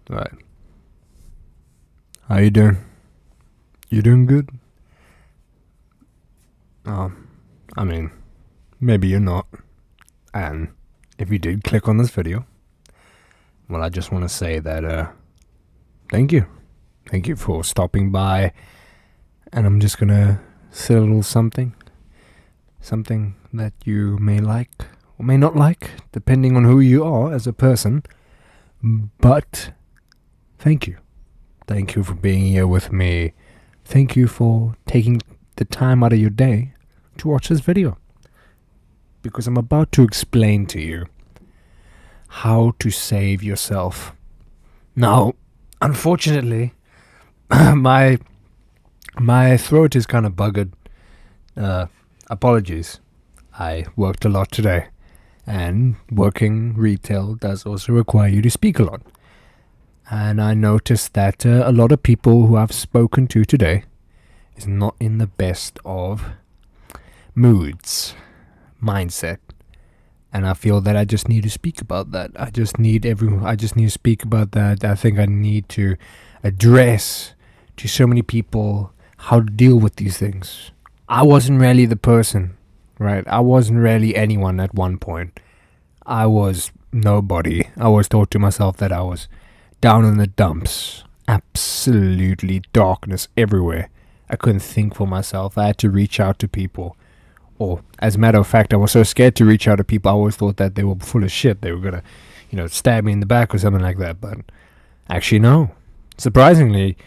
Right. How you doing? You doing good? I mean, maybe you're not. And if you did click on this video, well, I just want to say that, thank you. Thank you for stopping by. And I'm just gonna say a little something. Something that you may like or may not like, depending on who you are as a person. But thank you. Thank you for being here with me. Thank you for taking the time out of your day to watch this video. Because I'm about to explain to you how to save yourself. Now, unfortunately, my throat is kind of buggered. Apologies. I worked a lot today. And working retail does also require you to speak a lot. And I noticed that a lot of people who I've spoken to today is not in the best of moods, mindset. And I feel that I just need to speak about that. I just need to speak about that. I think I need to address to so many people how to deal with these things. I wasn't really the person, right? I wasn't really anyone at one point. I was nobody. I always thought to myself that I was down in the dumps. Absolutely darkness everywhere. I couldn't think for myself. I had to reach out to people. Or, as a matter of fact, I was so scared to reach out to people, I always thought that they were full of shit. They were going to, stab me in the back or something like that. But actually, no. Surprisingly,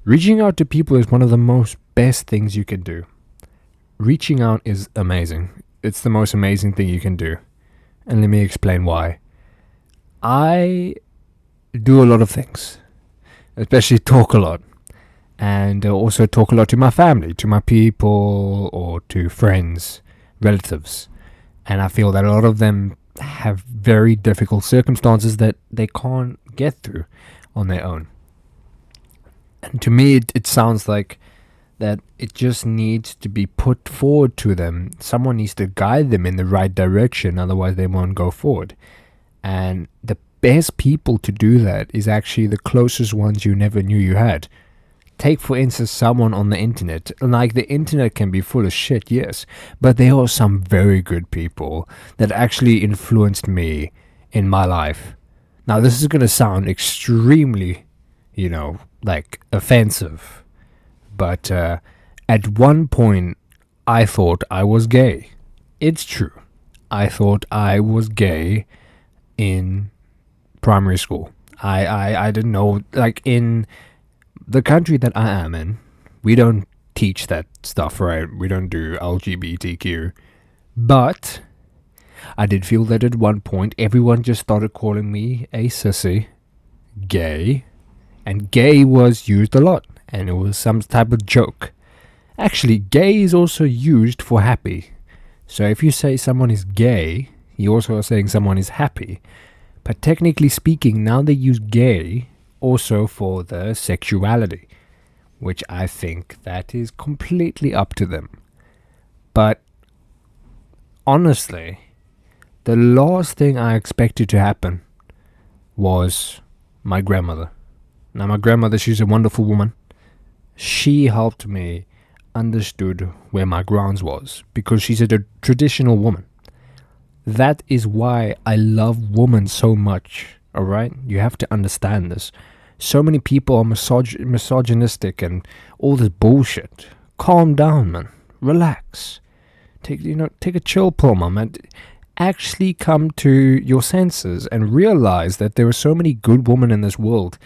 reaching out to people is one of the most best things you can do. Reaching out is amazing. It's the most amazing thing you can do. And let me explain why. I do a lot of things, especially talk a lot. And also talk a lot to my family, to my people, or to friends, relatives. And I feel that a lot of them have very difficult circumstances that they can't get through on their own. And to me, it sounds like that it just needs to be put forward to them. Someone needs to guide them in the right direction, otherwise they won't go forward. And the best people to do that is actually the closest ones you never knew you had. Take, for instance, someone on the internet. Like, the internet can be full of shit, yes, but there are some very good people that actually influenced me in my life. Now, this is going to sound extremely, offensive, but at one point, I thought I was gay. It's true. I thought I was gay in primary school. I didn't know, in the country that I am in, we don't teach that stuff, right? We don't do LGBTQ. But I did feel that at one point, everyone just started calling me a sissy, gay, and gay was used a lot, and it was some type of joke. Actually, gay is also used for happy. So if you say someone is gay, you also are saying someone is happy. But technically speaking, now they use gay also for the sexuality, which I think that is completely up to them. But honestly, the last thing I expected to happen was my grandmother. Now, my grandmother, she's a wonderful woman. She helped me understood where my grounds was, because she's a traditional woman. That is why I love women so much. Alright? You have to understand this. So many people are misogynistic and all this bullshit. Calm down, man. Relax. Take a chill pill, man. Actually come to your senses and realize that there are so many good women in this world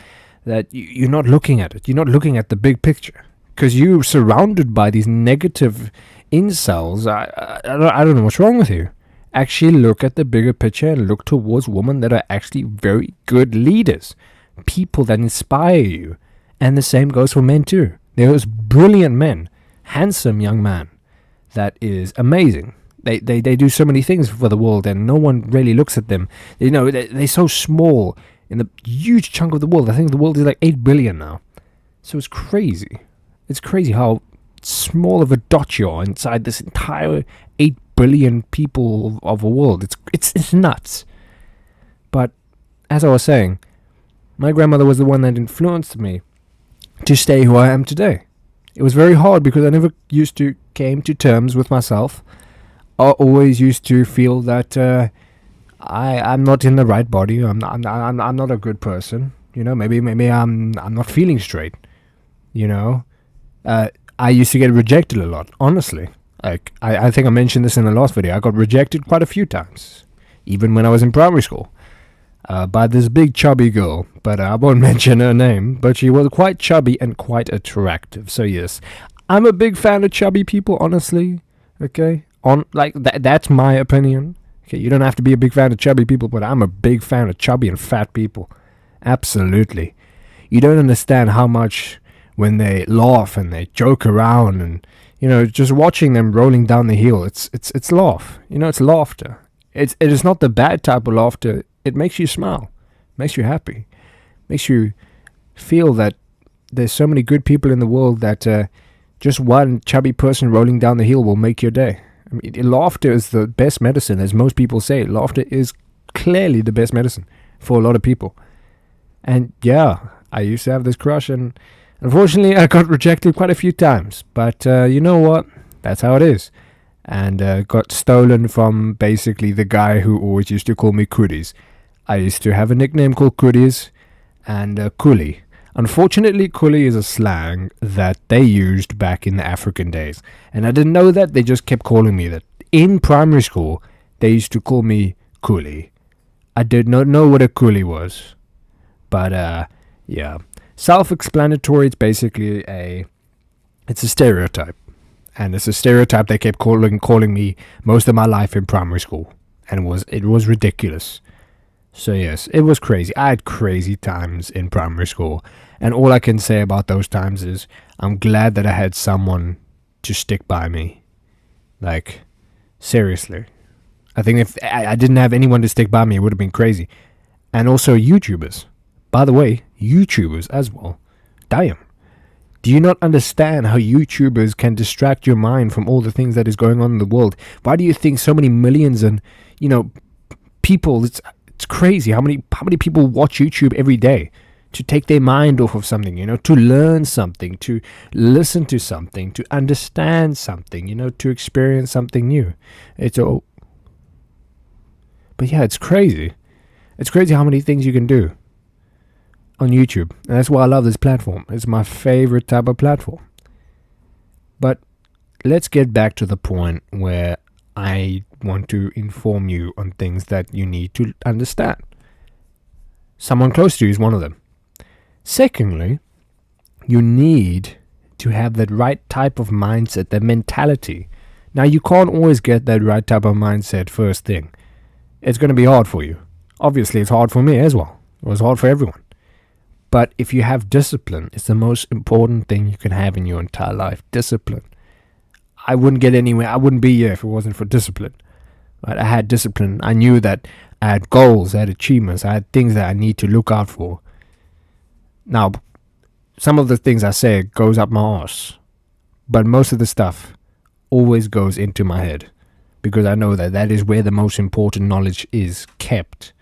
that you're not looking at it. You're not looking at the big picture. Because you're surrounded by these negative incels. I don't know what's wrong with you. Actually look at the bigger picture and look towards women that are actually very good leaders. People that inspire you. And the same goes for men too. There's brilliant men. Handsome young man. That is amazing. They do so many things for the world and no one really looks at them. They're so small in the huge chunk of the world. I think the world is like 8 billion now. So it's crazy. It's crazy how small of a dot you are inside this entire 8 billion people of a world. It's nuts. But as I was saying, My grandmother was the one that influenced me to stay who I am today. It was very hard because I never used to came to terms with myself. I always used to feel that I'm not in the right body. I'm not a good person. Maybe I'm not feeling straight. You know, I used to get rejected a lot. Honestly, like I think I mentioned this in the last video. I got rejected quite a few times, even when I was in primary school, by this big chubby girl. But I won't mention her name. But she was quite chubby and quite attractive. So yes, I'm a big fan of chubby people. Honestly, okay. That's my opinion. Okay, you don't have to be a big fan of chubby people, but I'm a big fan of chubby and fat people. Absolutely. You don't understand how much when they laugh and they joke around, and just watching them rolling down the hill, it's laugh. It's laughter. It is not the bad type of laughter. It makes you smile, makes you happy, makes you feel that there's so many good people in the world that just one chubby person rolling down the hill will make your day. I mean, laughter is the best medicine, as most people say. Laughter is clearly the best medicine for a lot of people. And yeah, I used to have this crush, and unfortunately I got rejected quite a few times. But you know what? That's how it is. And got stolen from basically the guy who always used to call me Kudis. I used to have a nickname called Kudis and Kuli. Unfortunately, Kuli is a slang that they used back in the African days. And I didn't know that. They just kept calling me that. In primary school, they used to call me Kuli. I did not know what a Kuli was. But, yeah. Self-explanatory, it's basically it's a stereotype. And it's a stereotype they kept calling me most of my life in primary school. And it was ridiculous. So yes, it was crazy. I had crazy times in primary school. And all I can say about those times is I'm glad that I had someone to stick by me. Like, seriously. I think if I didn't have anyone to stick by me, it would have been crazy. And also YouTubers. By the way, YouTubers as well. Damn. Do you not understand how YouTubers can distract your mind from all the things that is going on in the world? Why do you think so many millions and, people, it's crazy how many people watch YouTube every day to take their mind off of something, to learn something, to listen to something, to understand something, to experience something new. But yeah, it's crazy. It's crazy how many things you can do on YouTube. And that's why I love this platform. It's my favorite type of platform. But let's get back to the point where I want to inform you on things that you need to understand. Someone close to you is one of them. Secondly, you need to have that right type of mindset, that mentality. Now, you can't always get that right type of mindset first thing. It's going to be hard for you. Obviously, it's hard for me as well. It was hard for everyone. But if you have discipline, it's the most important thing you can have in your entire life. Discipline. I wouldn't get anywhere. I wouldn't be here if it wasn't for discipline. Right? I had discipline. I knew that I had goals, I had achievements, I had things that I need to look out for. Now, some of the things I say goes up my arse. But most of the stuff always goes into my head. Because I know that is where the most important knowledge is kept.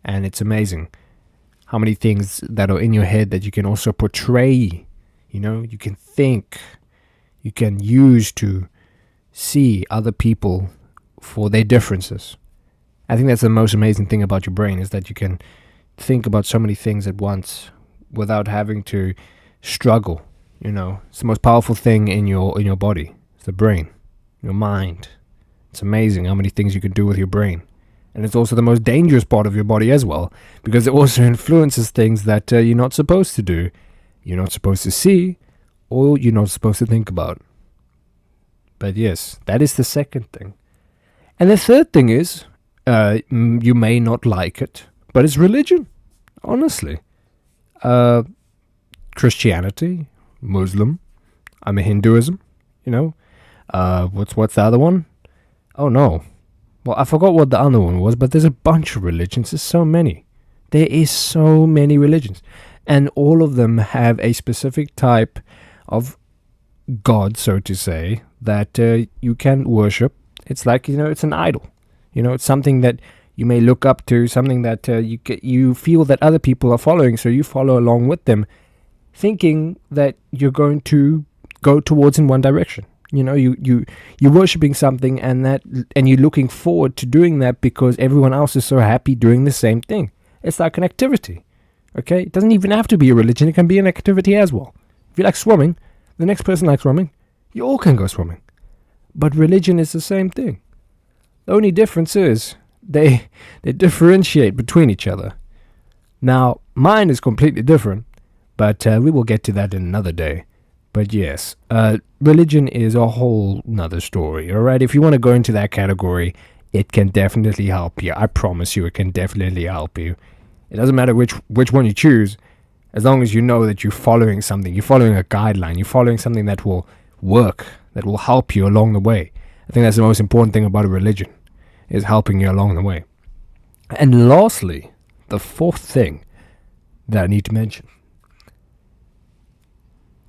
And it's amazing how many things that are in your head that you can also portray. You can think. You can use to see other people for their differences. I think that's the most amazing thing about your brain, is that you can think about so many things at once without having to struggle. It's the most powerful thing in your body. It's the brain, your mind. It's amazing how many things you can do with your brain. And it's also the most dangerous part of your body as well, because it also influences things that you're not supposed to do, you're not supposed to see, or you're not supposed to think about. But yes, that is the second thing. And the third thing is, you may not like it, but it's religion. Honestly. Christianity, Muslim, Hinduism, what's the other one? Oh no. Well, I forgot what the other one was, but there's a bunch of religions. There's so many. There is so many religions. And all of them have a specific type of God, so to say, that you can worship. It's like, it's an idol. It's something that You may look up to something that you feel that other people are following, so you follow along with them, thinking that you're going to go towards in one direction. You're worshipping something, and you're looking forward to doing that because everyone else is so happy doing the same thing. It's like an activity. Okay, it doesn't even have to be a religion. It can be an activity as well. If you like swimming, the next person likes swimming. You all can go swimming. But religion is the same thing. The only difference is they differentiate between each other. Now, mine is completely different, but we will get to that in another day. But yes, religion is a whole nother story, alright? If you want to go into that category, it can definitely help you. I promise you, it can definitely help you. It doesn't matter which one you choose, as long as you know that you're following something, you're following a guideline, you're following something that will work, that will help you along the way. I think that's the most important thing about a religion, is helping you along the way. And lastly, the fourth thing that I need to mention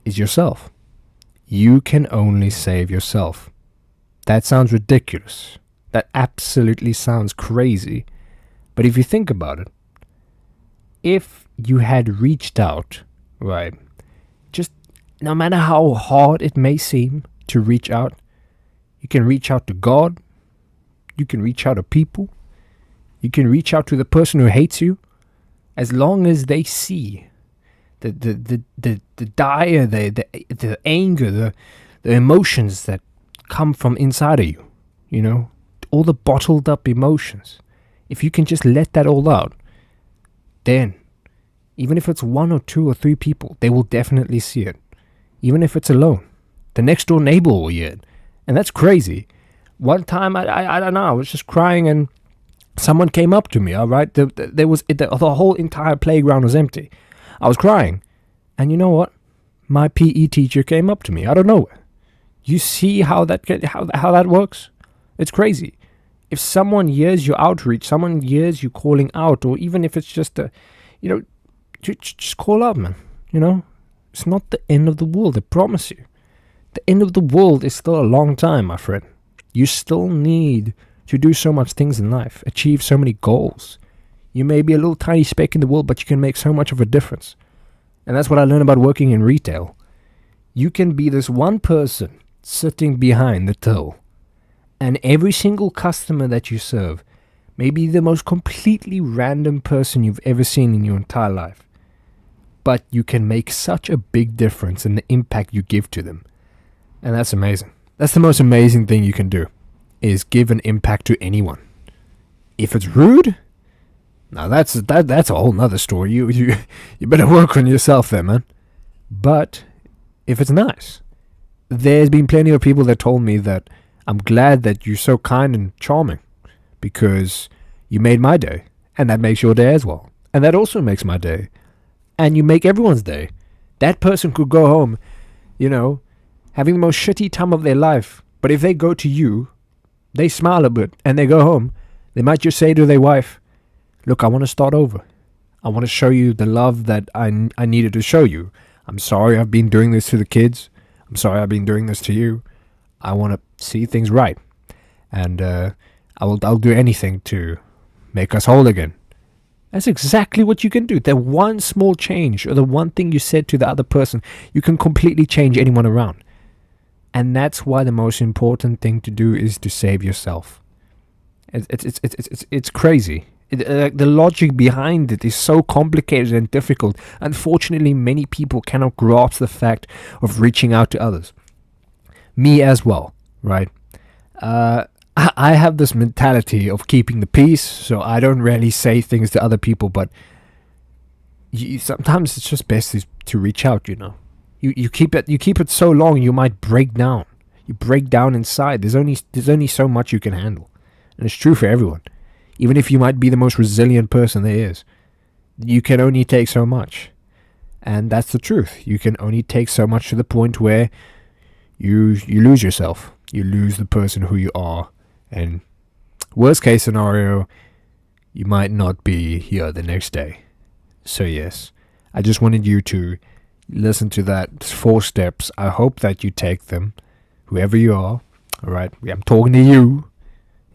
is yourself. You can only save yourself. That sounds ridiculous. That absolutely sounds crazy. But if you think about it, if you had reached out, right, just no matter how hard it may seem to reach out, you can reach out to God, you can reach out to people, you can reach out to the person who hates you, as long as they see the dire, the anger, the emotions that come from inside of you, all the bottled up emotions. If you can just let that all out, then even if it's 1 or 2 or 3 people, they will definitely see it. Even if it's alone, the next door neighbor will hear it. And that's crazy. One time, I don't know, I was just crying and someone came up to me, all right? The whole entire playground was empty. I was crying. And you know what? My PE teacher came up to me out of nowhere. You see how that works? It's crazy. If someone hears your outreach, someone hears you calling out, or even if it's just just call out, man. It's not the end of the world, I promise you. The end of the world is still a long time, my friend. You still need to do so much things in life, achieve so many goals. You may be a little tiny speck in the world, but you can make so much of a difference. And that's what I learned about working in retail. You can be this one person sitting behind the till, and every single customer that you serve may be the most completely random person you've ever seen in your entire life. But you can make such a big difference in the impact you give to them. And that's amazing. That's the most amazing thing you can do, is give an impact to anyone. If it's rude, now that's a whole nother story. You better work on yourself there, man. But if it's nice, there's been plenty of people that told me that I'm glad that you're so kind and charming, because you made my day, and that makes your day as well. And that also makes my day. And you make everyone's day. That person could go home, having the most shitty time of their life. But if they go to you, they smile a bit, and they go home, they might just say to their wife, look, I want to start over. I want to show you the love that I needed to show you. I'm sorry I've been doing this to the kids. I'm sorry I've been doing this to you. I want to see things right. And I'll do anything to make us whole again. That's exactly what you can do. The one small change, or the one thing you said to the other person, you can completely change anyone around. And that's why the most important thing to do is to save yourself. It's crazy. The logic behind it is so complicated and difficult. Unfortunately, many people cannot grasp the fact of reaching out to others. Me as well, right? I have this mentality of keeping the peace, so I don't really say things to other people, but sometimes it's just best to reach out, You keep it so long, you might break down. You break down inside. There's only so much you can handle. And it's true for everyone. Even if you might be the most resilient person there is, you can only take so much. And that's the truth. You can only take so much, to the point where you lose yourself. You lose the person who you are. And worst case scenario, you might not be here the next day. So yes, I just wanted you to listen to that 4 steps. I hope that you take them, whoever you are. All right, I'm talking to you.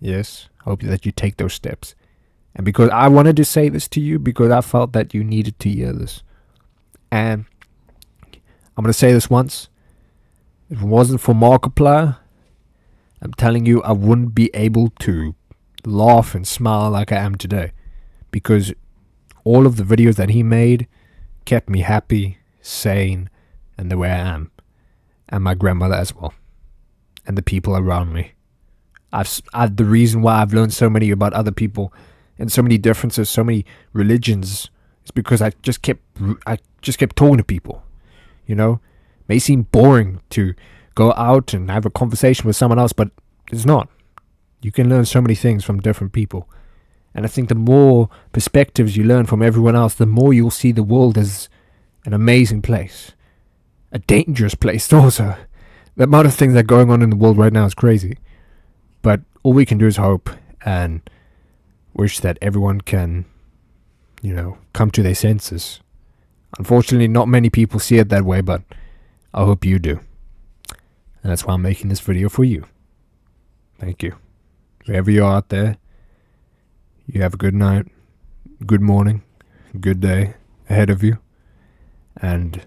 Yes, hope that you take those steps. And because I wanted to say this to you, because I felt that you needed to hear this. And I'm going to say this once. If it wasn't for Markiplier, I'm telling you, I wouldn't be able to laugh and smile like I am today. Because all of the videos that he made kept me happy, sane, and the way I am. And my grandmother as well. And the people around me. The reason why I've learned so many about other people and so many differences, so many religions, is because I just kept talking to people. You know, it may seem boring to go out and have a conversation with someone else, but it's not. You can learn so many things from different people. And I think the more perspectives you learn from everyone else, the more you'll see the world as an amazing place. A dangerous place also. The amount of things that are going on in the world right now is crazy. But all we can do is hope and wish that everyone can, come to their senses. Unfortunately, not many people see it that way, but I hope you do. And that's why I'm making this video for you. Thank you. Wherever you are out there, you have a good night, good morning, good day ahead of you. And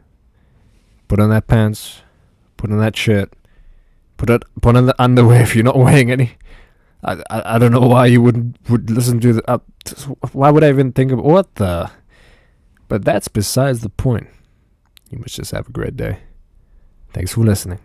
put on that pants, put on that shirt, put on the underwear if you're not wearing any. I don't know why you would listen to the... why would I even think of... what the... But that's besides the point. You must just have a great day. Thanks for listening.